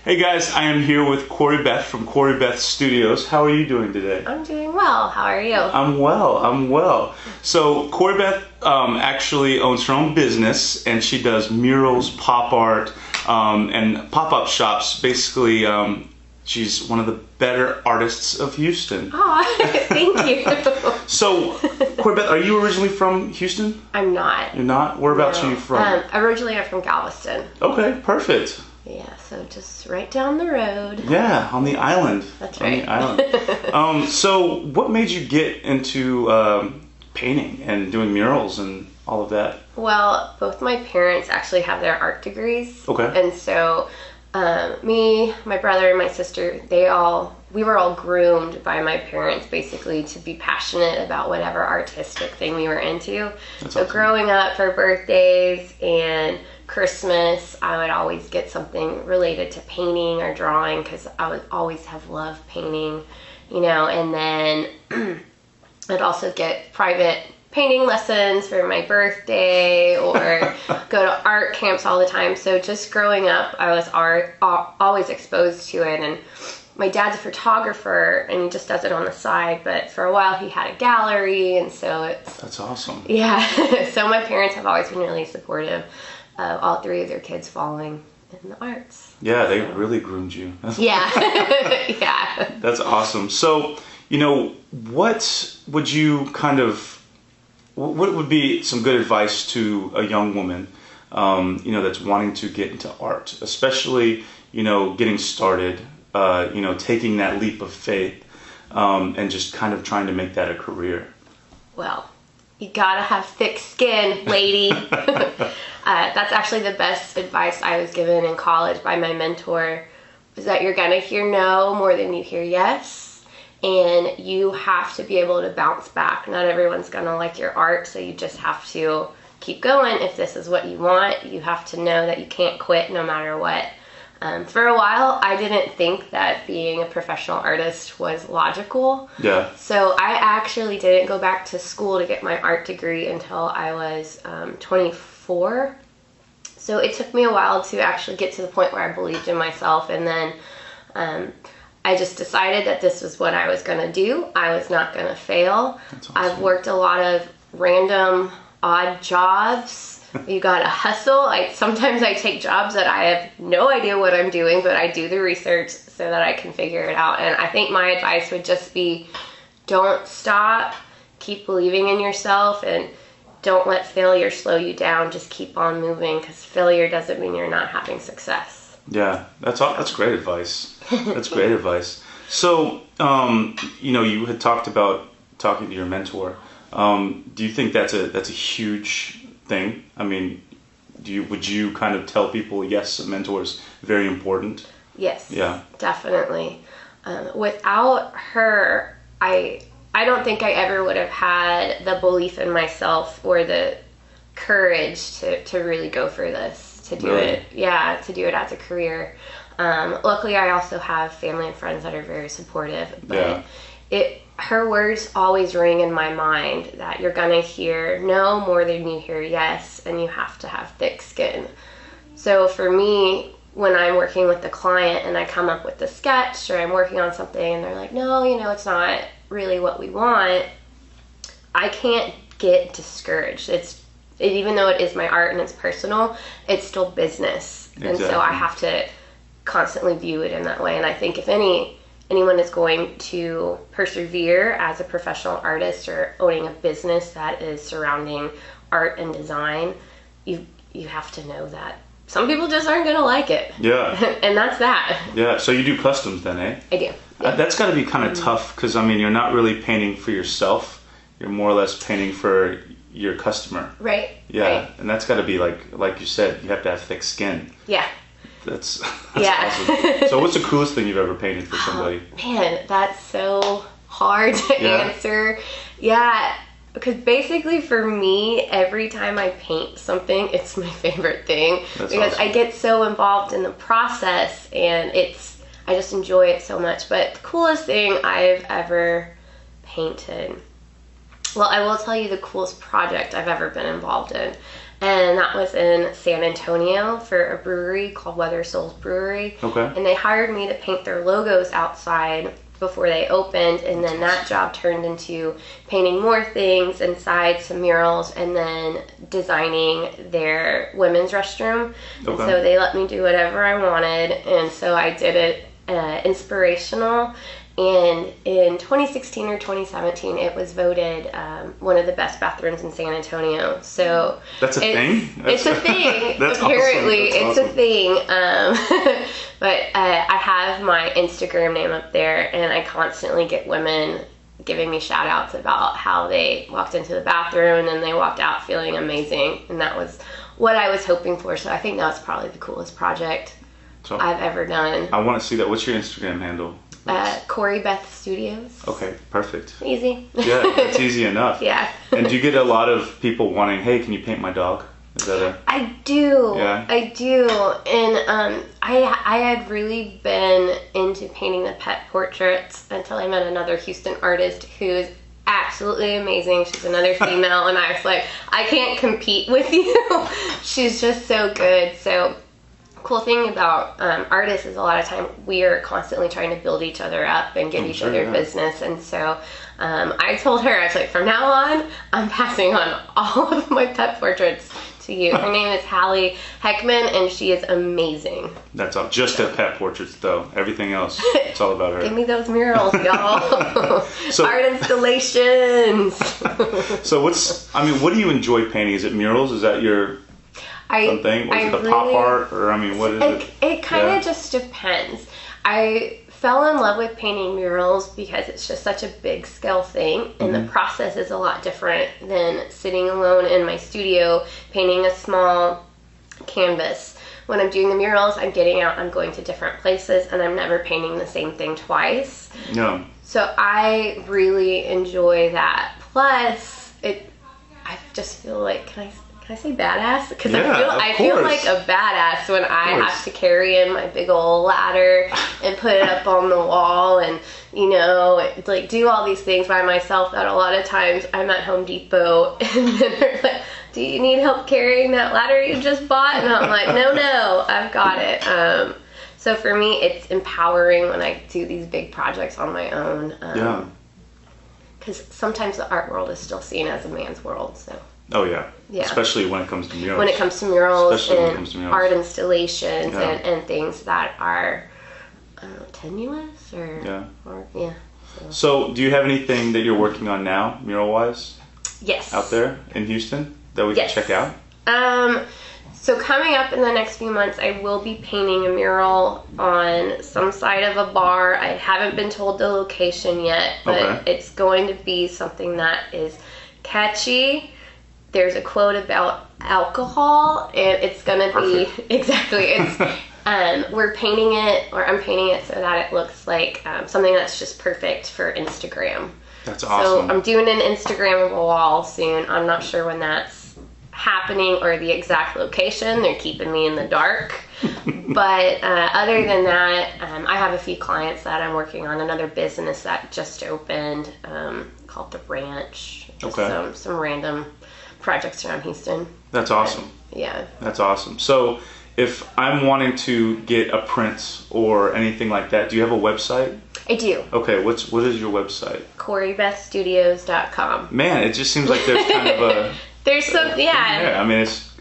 Hey guys, I am here with Corey Beth from Corey Beth Studios. How are you doing today? I'm doing well. How are you? I'm well. So Corey Beth actually owns her own business, and she does murals, pop art, and pop-up shops. Basically, she's one of the better artists of Houston. Oh, thank you. So, Corey Beth, are you originally from Houston? I'm not. You're not? Whereabouts are you from? Originally, I'm from Galveston. Okay, perfect. Yeah, so just right down the road. Yeah, on the island. That's right. On the island. So what made you get into painting and doing murals and all of that? Well, both my parents actually have their art degrees. Okay. And so me, my brother, and my sister, we were all groomed by my parents basically to be passionate about whatever artistic thing we were into. That's so awesome. Growing up for birthdays and Christmas, I would always get something related to painting or drawing because I would always have loved painting, and then I'd also get private painting lessons for my birthday or go to art camps all the time. So just growing up, I was always exposed to it. And my dad's a photographer and he just does it on the side, but for a while he had a gallery, and so That's awesome. Yeah. So my parents have always been really supportive of all three of their kids following in the arts. Yeah, they really groomed you. Yeah. Yeah. That's awesome. So, what would you what would be some good advice to a young woman, that's wanting to get into art, especially, getting started, taking that leap of faith, and just kind of trying to make that a career? Well, you gotta have thick skin, lady. That's actually the best advice I was given in college by my mentor, was that you're gonna hear no more than you hear yes, and you have to be able to bounce back. Not everyone's gonna like your art, so you just have to keep going. If this is what you want, you have to know that you can't quit no matter what. For a while, I didn't think that being a professional artist was logical. Yeah. So I actually didn't go back to school to get my art degree until I was 24. So it took me a while to actually get to the point where I believed in myself, and then I just decided that this was what I was going to do. I was not going to fail. That's awesome. I've worked a lot of random odd jobs. You gotta hustle. Sometimes I take jobs that I have no idea what I'm doing, but I do the research so that I can figure it out. And I think my advice would just be, don't stop, keep believing in yourself, and don't let failure slow you down. Just keep on moving, because failure doesn't mean you're not having success. Yeah, that's great advice. That's great advice. So, you had talked about talking to your mentor. Do you think that's a huge thing? I mean, would you kind of tell people, yes, a mentor is very important? Yes. Yeah. Definitely. Without her, I don't think I ever would have had the belief in myself or the courage to really go for this, to do it. Yeah, to do it as a career. Luckily, I also have family and friends that are very supportive. But her words always ring in my mind that you're gonna hear no more than you hear yes, and you have to have thick skin. So for me, when I'm working with the client and I come up with the sketch, or I'm working on something and they're like, no, it's not really what we want, I can't get discouraged. Even though it is my art and it's personal, it's still business. Exactly. And so I have to constantly view it in that way. And I think if anyone is going to persevere as a professional artist or owning a business that is surrounding art and design, you have to know that some people just aren't going to like it. Yeah. And that's that. Yeah, so you do customs then, eh? I do. Yeah. That's got to be kind of tough, because, you're not really painting for yourself. You're more or less painting for your customer. Right. Yeah, right. And that's got to be, like you said, you have to have thick skin. Yeah. That's yeah. awesome. So what's the coolest thing you've ever painted for somebody? Man, that's so hard to answer. Yeah, because basically for me, every time I paint something, it's my favorite thing. That's because awesome. I get so involved in the process, and I just enjoy it so much. But the coolest thing I've ever painted, well, I will tell you the coolest project I've ever been involved in. and that was in San Antonio for a brewery called Weather Souls Brewery. Okay. And they hired me to paint their logos outside before they opened, and then that job turned into painting more things inside, some murals, and then designing their women's restroom. Okay. And so they let me do whatever I wanted, and so I did it inspirational. And in 2016 or 2017, it was voted one of the best bathrooms in San Antonio. So that's a thing? It's a thing. That's Apparently, awesome. it's a thing. But I have my Instagram name up there, and I constantly get women giving me shout outs about how they walked into the bathroom and then they walked out feeling amazing. And that was what I was hoping for. So I think that was probably the coolest project I've ever done. I want to see that. What's your Instagram handle? Corey Beth Studios. Okay, perfect. Easy. Yeah, it's easy enough. Yeah. And do you get a lot of people wanting, hey, can you paint my dog? Is that a... I do. Yeah. I do. And I had really been into painting the pet portraits until I met another Houston artist who's absolutely amazing. She's another female, and I was like, I can't compete with you. She's just so good. So cool thing about artists is a lot of time we are constantly trying to build each other up and give each other business. And so I told her, I was like, from now on, I'm passing on all of my pet portraits to you. Her name is Hallie Heckman, and she is amazing. That's all. Just at pet portraits, though. Everything else, it's all about her. Give me those murals, y'all. So, art installations. So what do you enjoy painting? Is it murals? Is that your something? Or is it the pop art? Or, what is it? It kind of just depends. I fell in love with painting murals because it's just such a big scale thing, and the process is a lot different than sitting alone in my studio painting a small canvas. When I'm doing the murals, I'm getting out, I'm going to different places, and I'm never painting the same thing twice. No. So I really enjoy that. Plus, I just feel like, can I say badass? Because I feel like a badass when I have to carry in my big old ladder and put it up on the wall and, like do all these things by myself that a lot of times I'm at Home Depot and then they're like, do you need help carrying that ladder you just bought? And I'm like, no, I've got it. So for me, it's empowering when I do these big projects on my own. Because sometimes the art world is still seen as a man's world, so. Oh, yeah. Especially when it comes to murals. When it comes to murals and art installations and things that are, I don't know, tenuous or... Yeah. So, do you have anything that you're working on now, mural-wise? Yes. Out there in Houston that we can check out? So coming up in the next few months, I will be painting a mural on some side of a bar. I haven't been told the location yet, but it's going to be something that is catchy. There's a quote about alcohol, and it's going to be exactly. It's we're painting it, or I'm painting it so that it looks like something that's just perfect for Instagram. That's awesome. So I'm doing an Instagrammable wall soon. I'm not sure when that's happening or the exact location. They're keeping me in the dark. But other than that, I have a few clients that I'm working on. Another business that just opened called The Ranch. Just some random projects around Houston. That's awesome. Yeah. That's awesome. So if I'm wanting to get a print or anything like that, do you have a website? I do. Okay, what is your website? CoreyBethStudios.com. Man, it just seems like there's kind of a... There's some, yeah. I mean, it's...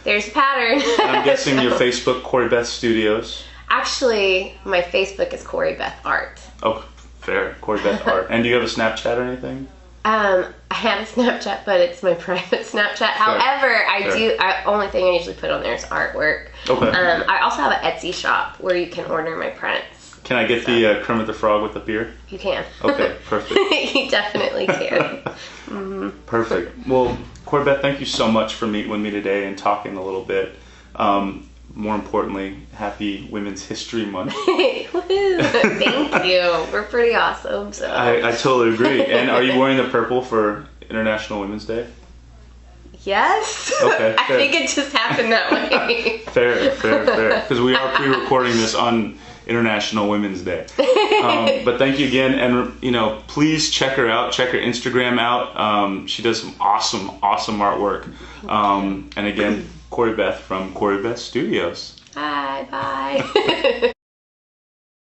There's a pattern. I'm guessing your Facebook, Corey Beth Studios. Actually, my Facebook is Corey Beth Art. Oh, fair. Corey Beth Art. And do you have a Snapchat or anything? I have a Snapchat, but it's my private Snapchat. Fair. However, only thing I usually put on there is artwork. Okay. I also have an Etsy shop where you can order my prints. Can I get the Kermit the Frog with the beer? You can. Okay, perfect. You definitely can. Perfect. Well, Corey Beth, thank you so much for meeting with me today and talking a little bit. More importantly, happy Women's History Month. Woohoo! Thank you. We're pretty awesome. So I totally agree. And are you wearing the purple for International Women's Day? Yes. Okay. I think it just happened that way. Fair. Because we are pre-recording this on International Women's Day. But thank you again, and please check her out. Check her Instagram out. She does some awesome artwork. And again, Corey Beth from Corey Beth Studios. Bye.